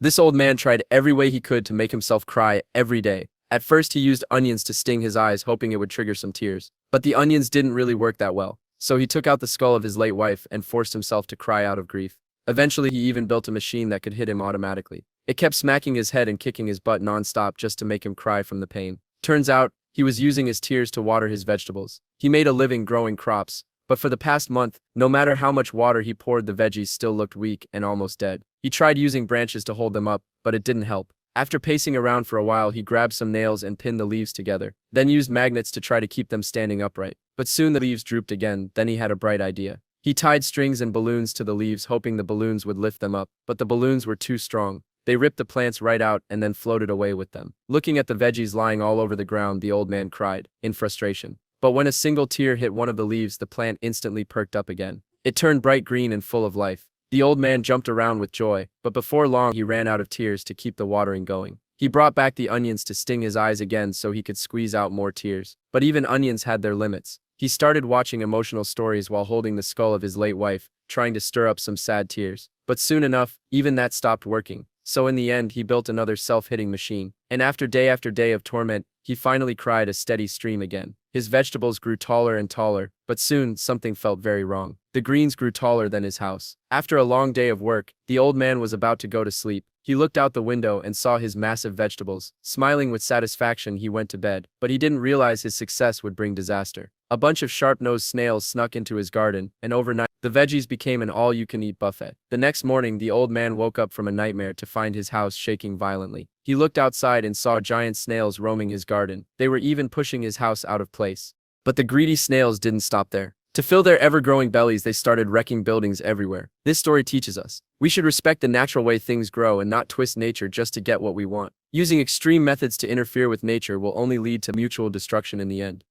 This old man tried every way he could to make himself cry every day. At first, he used onions to sting his eyes, hoping it would trigger some tears. But the onions didn't really work that well. So he took out the skull of his late wife and forced himself to cry out of grief. Eventually, he even built a machine that could hit him automatically. It kept smacking his head and kicking his butt non-stop just to make him cry from the pain. Turns out, he was using his tears to water his vegetables. He made a living growing crops. But for the past month, no matter how much water he poured, the veggies still looked weak and almost dead. He tried using branches to hold them up, but it didn't help. After pacing around for a while, he grabbed some nails and pinned the leaves together, then used magnets to try to keep them standing upright. But soon the leaves drooped again. Then he had a bright idea. He tied strings and balloons to the leaves, hoping the balloons would lift them up, but the balloons were too strong. They ripped the plants right out and then floated away with them. Looking at the veggies lying all over the ground, the old man cried, in frustration. But when a single tear hit one of the leaves, the plant instantly perked up again. It turned bright green and full of life. The old man jumped around with joy, but before long he ran out of tears to keep the watering going. He brought back the onions to sting his eyes again so he could squeeze out more tears. But even onions had their limits. He started watching emotional stories while holding the skull of his late wife, trying to stir up some sad tears. But soon enough, even that stopped working. So in the end, he built another self-hitting machine. And after day of torment, he finally cried a steady stream again. His vegetables grew taller and taller, but soon something felt very wrong. The greens grew taller than his house. After a long day of work, the old man was about to go to sleep. He looked out the window and saw his massive vegetables. Smiling with satisfaction, he went to bed, but he didn't realize his success would bring disaster. A bunch of sharp-nosed snails snuck into his garden, and overnight, the veggies became an all-you-can-eat buffet. The next morning, the old man woke up from a nightmare to find his house shaking violently. He looked outside and saw giant snails roaming his garden. They were even pushing his house out of place. But the greedy snails didn't stop there. To fill their ever-growing bellies, they started wrecking buildings everywhere. This story teaches us we should respect the natural way things grow and not twist nature just to get what we want. Using extreme methods to interfere with nature will only lead to mutual destruction in the end.